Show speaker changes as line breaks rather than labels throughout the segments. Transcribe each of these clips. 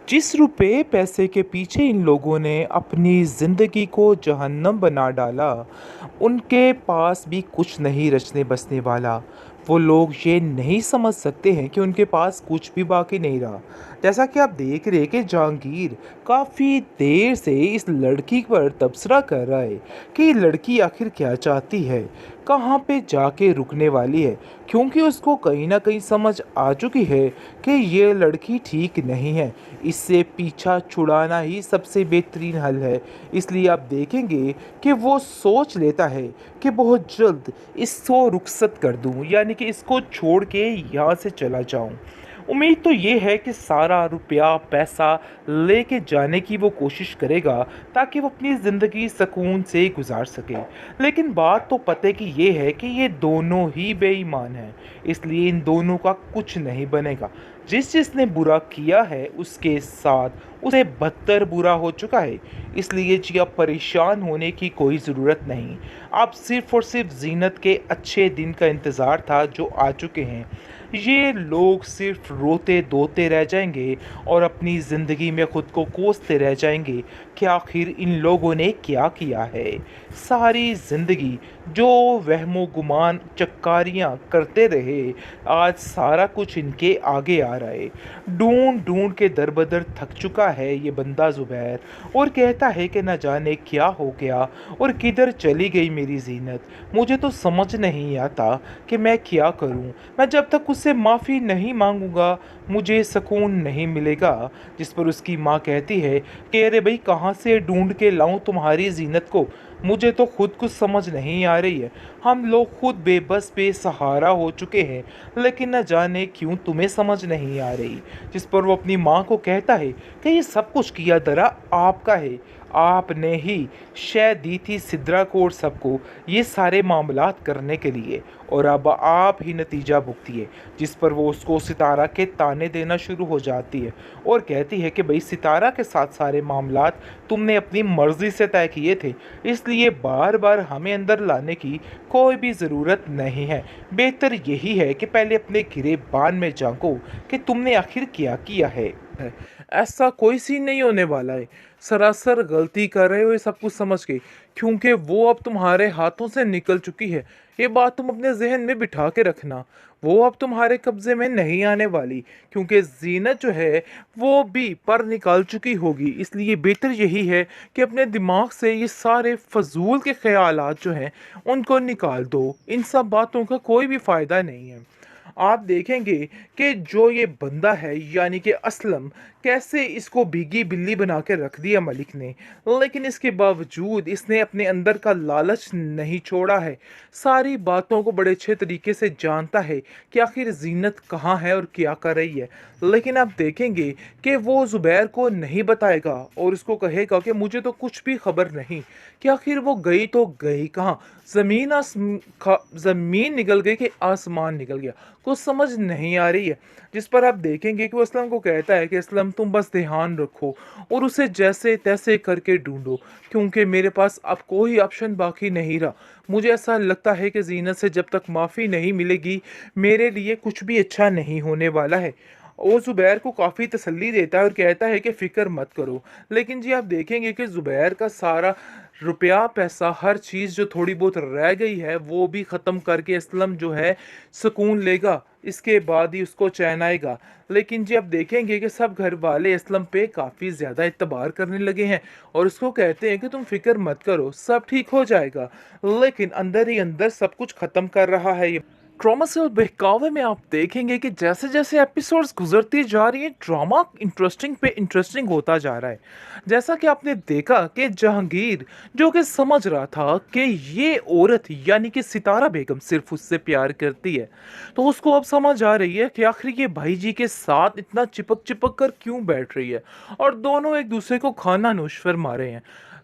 जिस रुपए पैसे के पीछे इन लोगों ने अपनी ज़िंदगी को जहन्नम बना डाला, उनके पास भी कुछ नहीं रचने बसने वाला। वो लोग ये नहीं समझ सकते हैं कि उनके पास कुछ भी बाकी नहीं रहा। जैसा कि आप देख रहे हैं कि जहांगीर काफ़ी देर से इस लड़की पर तबसरा कर रहा है कि ये लड़की आखिर क्या चाहती है, कहाँ पे जाके रुकने वाली है, क्योंकि उसको कहीं ना कहीं समझ आ चुकी है कि ये लड़की ठीक नहीं है। इससे पीछा छुड़ाना ही सबसे बेहतरीन हल है। इसलिए आप देखेंगे कि वो सोच लेता है कि बहुत जल्द इसको रुखसत कर दूं, यानी कि इसको छोड़ के यहाँ से चला जाऊं। उम्मीद तो ये है कि सारा रुपया पैसा लेके जाने की वो कोशिश करेगा ताकि वो अपनी ज़िंदगी सुकून से गुजार सके। लेकिन बात तो पते की ये है कि ये दोनों ही बेईमान हैं, इसलिए इन दोनों का कुछ नहीं बनेगा। जिसने बुरा किया है उसके साथ उसे बदतर बुरा हो चुका है। इसलिए जी आप परेशान होने की कोई ज़रूरत नहीं। आप सिर्फ़ और सिर्फ ज़ीनत के अच्छे दिन का इंतज़ार था जो आ चुके हैं। ये लोग सिर्फ रोते धोते रह जाएंगे और अपनी ज़िंदगी में ख़ुद को कोसते रह जाएंगे कि आखिर इन लोगों ने क्या किया है। सारी ज़िंदगी जो वहमो गुमान चक्कारियाँ करते रहे, आज सारा कुछ इनके आगे आ रहा है। ढूंढ ढूंढ के दर बदर थक चुका है ये बंदा ज़ुबैर, और कहता है कि न जाने क्या हो गया और किधर चली गई मेरी ज़ीनत। मुझे तो समझ नहीं आता कि मैं क्या करूं। मैं जब तक उससे माफ़ी नहीं मांगूंगा मुझे सुकून नहीं मिलेगा। जिस पर उसकी माँ कहती है कि अरे भाई कहाँ से ढूंढ के लाऊं तुम्हारी ज़ीनत को, मुझे तो खुद कुछ समझ नहीं आ रही है। हम लोग खुद बेबस बेसहारा हो चुके हैं, लेकिन न जाने क्यों तुम्हें समझ नहीं आ रही। जिस पर वो अपनी माँ को कहता है कि ये सब कुछ किया दरा आपका है, आपने ही शय दी थी सिद्रा को और सबको ये सारे मामलात करने के लिए, और अब आप ही नतीजा भुगतिए। जिस पर वो उसको सितारा के ताने देना शुरू हो जाती है और कहती है कि भाई सितारा के साथ सारे मामलात तुमने अपनी मर्ज़ी से तय किए थे, इसलिए बार बार हमें अंदर लाने की कोई भी ज़रूरत नहीं है। बेहतर यही है कि पहले अपने गिरेबान में झांको कि तुमने आखिर क्या किया है। ऐसा कोई सीन नहीं होने वाला है। सरासर गलती कर रहे हो ये सब कुछ समझ के, क्योंकि वो अब तुम्हारे हाथों से निकल चुकी है। ये बात तुम अपने जहन में बिठा के रखना। वो अब तुम्हारे कब्जे में नहीं आने वाली, क्योंकि जीनत जो है वो भी पर निकाल चुकी होगी। इसलिए बेहतर यही है कि अपने दिमाग से ये सारे फजूल के ख्यालात जो हैं उनको निकाल दो। इन सब बातों का कोई भी फ़ायदा नहीं है। आप देखेंगे कि जो ये बंदा है यानी कि असलम, कैसे इसको भीगी बिल्ली बना के रख दिया मलिक ने, लेकिन इसके बावजूद इसने अपने अंदर का लालच नहीं छोड़ा है। सारी बातों को बड़े अच्छे तरीके से जानता है कि आखिर जीनत कहाँ है और क्या कर रही है। लेकिन आप देखेंगे कि वो ज़ुबैर को नहीं बताएगा और उसको कहेगा कि मुझे तो कुछ भी खबर नहीं कि आखिर वो गई तो गई कहाँ। ज़मीन निकल गई कि आसमान निकल गया, कुछ समझ नहीं आ रही है। जिस पर आप देखेंगे कि वो असलम को कहता है कि असलम तुम बस ध्यान रखो और उसे जैसे तैसे करके ढूंढो, क्योंकि मेरे पास अब कोई ऑप्शन बाकी नहीं रहा। मुझे ऐसा लगता है कि जीनत से जब तक माफ़ी नहीं मिलेगी मेरे लिए कुछ भी अच्छा नहीं होने वाला है। वो ज़ुबैर को काफ़ी तसल्ली देता है और कहता है कि फ़िक्र मत करो। लेकिन जी आप देखेंगे कि ज़ुबैर का सारा रुपया पैसा हर चीज़ जो थोड़ी बहुत रह गई है वो भी ख़त्म करके असलम जो है सुकून लेगा, इसके बाद ही उसको चैन आएगा। लेकिन जी आप देखेंगे कि सब घर वाले असलम पे काफ़ी ज़्यादा एतबार करने लगे हैं और उसको कहते हैं कि तुम फिक्र मत करो सब ठीक हो जाएगा। लेकिन अंदर ही अंदर सब कुछ ख़त्म कर रहा है ये ड्रामा से। और बहकावे में आप देखेंगे कि जैसे जैसे एपिसोड्स गुजरती जा रही है ड्रामा इंटरेस्टिंग पे इंटरेस्टिंग होता जा रहा है। जैसा कि आपने देखा कि जहांगीर जो कि समझ रहा था कि ये औरत यानी कि सितारा बेगम सिर्फ उससे प्यार करती है, तो उसको अब समझ आ रही है कि आखिर ये भाई जी के साथ इतना चिपक चिपक कर क्यों बैठ रही है। और दोनों एक दूसरे को खाना नोश फरमा रहे हैं,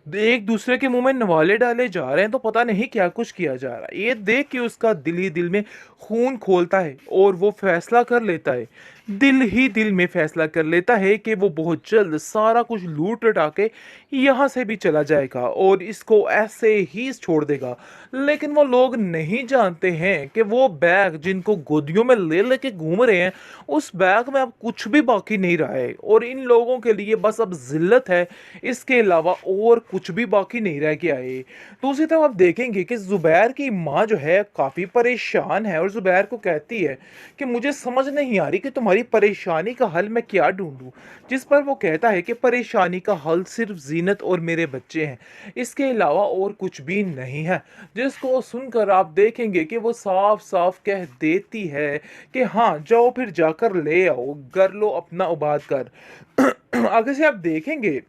एक दूसरे के मुंह में नवाले डाले जा रहे हैं, तो पता नहीं क्या कुछ किया जा रहा है। ये देख के उसका दिल ही दिल में खून खोलता है और वो फैसला कर लेता है दिल ही दिल में फैसला कर लेता है कि वो बहुत जल्द सारा कुछ लूट लटा के यहाँ से भी चला जाएगा और इसको ऐसे ही छोड़ देगा। लेकिन वो लोग नहीं जानते हैं कि वो बैग जिनको गोदियों में ले लेके घूम रहे हैं, उस बैग में अब कुछ भी बाकी नहीं रहा है और इन लोगों के लिए बस अब जिल्लत है, इसके अलावा और कुछ भी बाकी नहीं रह गया है। दूसरी तरफ आप देखेंगे कि ज़ुबैर की माँ जो है काफ़ी परेशान है और ज़ुबैर को कहती है कि मुझे समझ नहीं आ रही कि तुम्हारी परेशानी का हल मैं क्या ढूंढूं। जिस पर वो कहता है कि परेशानी का हल सिर्फ जीनत और मेरे बच्चे हैं, इसके अलावा और कुछ भी नहीं है। जिसको सुनकर आप देखेंगे कि वो साफ साफ कह देती है कि हाँ जाओ फिर जाकर ले आओ, कर लो अपना उबाद कर। आगे से आप देखेंगे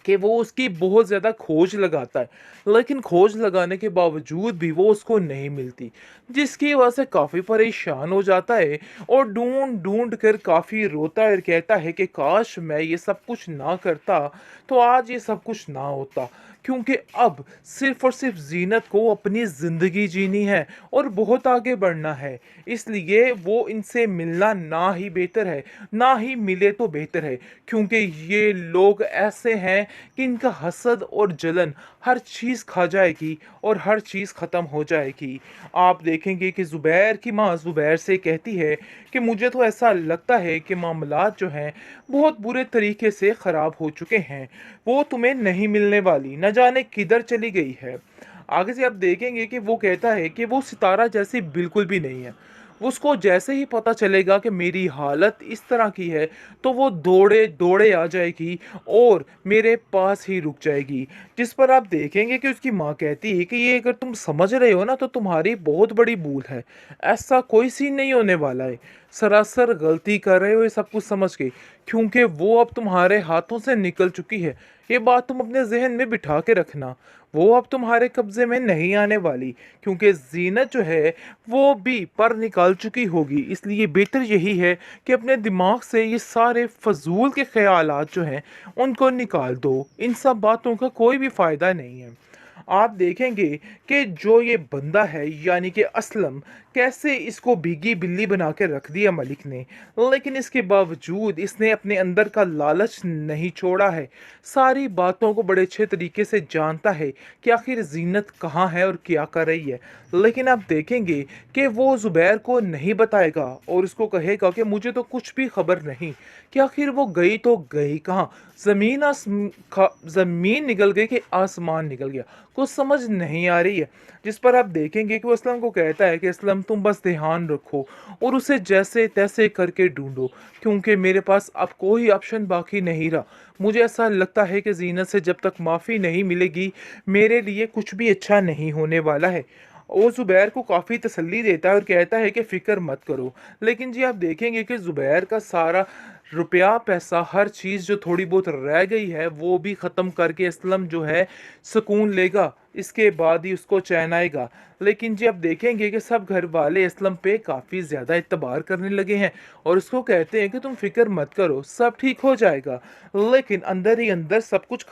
कि वो उसकी बहुत ज़्यादा खोज लगाता है, लेकिन खोज लगाने के बावजूद भी वो उसको नहीं मिलती, जिसकी वजह से काफ़ी परेशान हो जाता है और ढूंढ ढूंढ कर काफ़ी रोता है और कहता है कि काश मैं ये सब कुछ ना करता तो आज ये सब कुछ ना होता, क्योंकि अब सिर्फ और सिर्फ जीनत को अपनी ज़िंदगी जीनी है और बहुत आगे बढ़ना है। इसलिए वो इनसे मिलना ना ही बेहतर है, ना ही मिले तो बेहतर है, क्योंकि ये लोग ऐसे हैं कि इनका हसद और जलन हर चीज़ खा जाएगी और हर चीज़ ख़त्म हो जाएगी। आप देखेंगे कि ज़ुबैर की माँ ज़ुबैर से कहती है कि मुझे तो ऐसा लगता है कि मामलात जो हैं बहुत बुरे तरीके से ख़राब हो चुके हैं, वो तुम्हें नहीं मिलने वाली, न जाने किधर चली गई है। आगे से आप देखेंगे कि वो कहता है कि वो सितारा जैसी बिल्कुल भी नहीं है। उसको जैसे ही पता चलेगा कि मेरी हालत इस तरह की है तो वो दौड़े दौड़े आ जाएगी और मेरे पास ही रुक जाएगी। जिस पर आप देखेंगे कि उसकी माँ कहती है कि ये अगर तुम समझ रहे हो ना तो तुम्हारी बहुत बड़ी भूल है, ऐसा कोई सीन नहीं होने वाला है, सरासर गलती कर रहे हो ये सब कुछ समझ के, क्योंकि वो अब तुम्हारे हाथों से निकल चुकी है। ये बात तुम अपने जहन में बिठा के रखना, वो अब तुम्हारे कब्जे में नहीं आने वाली, क्योंकि जीनत जो है वो भी पर निकाल चुकी होगी। इसलिए बेहतर यही है कि अपने दिमाग से ये सारे फजूल के ख्यालात जो हैं उनको निकाल दो, इन सब बातों का कोई भी फ़ायदा नहीं है। आप देखेंगे कि जो ये बंदा है यानी कि असलम, कैसे इसको भीगी बिल्ली बना के रख दिया मलिक ने, लेकिन इसके बावजूद इसने अपने अंदर का लालच नहीं छोड़ा है। सारी बातों को बड़े अच्छे तरीके से जानता है कि आखिर जीनत कहाँ है और क्या कर रही है, लेकिन आप देखेंगे कि वो ज़ुबैर को नहीं बताएगा और उसको कहेगा कि मुझे तो कुछ भी खबर नहीं कि आखिर वो गई तो गई कहाँ। ज़मीन निकल गई कि आसमान निकल गया, कुछ समझ नहीं आ रही है। जिस पर आप देखेंगे कि वो असलम को कहता है कि असलम तुम बस ध्यान रखो और उसे जैसे तैसे करके ढूंढो, क्योंकि मेरे पास अब कोई ऑप्शन बाकी नहीं रहा। मुझे ऐसा लगता है कि जीनत से जब तक माफ़ी नहीं मिलेगी मेरे लिए कुछ भी अच्छा नहीं होने वाला है। वो ज़ुबैर को काफ़ी तसल्ली देता है और कहता है कि फ़िक्र मत करो। लेकिन जी आप देखेंगे कि ज़ुबैर का सारा रुपया पैसा हर चीज़ जो थोड़ी बहुत रह गई है वो भी ख़त्म करके असलम जो है सुकून लेगा, इसके बाद ही उसको चैन आएगा। लेकिन जी आप देखेंगे कि सब घर वाले असलम पे काफ़ी ज़्यादा एतबार करने लगे हैं और उसको कहते हैं कि तुम फ़िक्र मत करो, सब ठीक हो जाएगा। लेकिन अंदर ही अंदर सब कुछ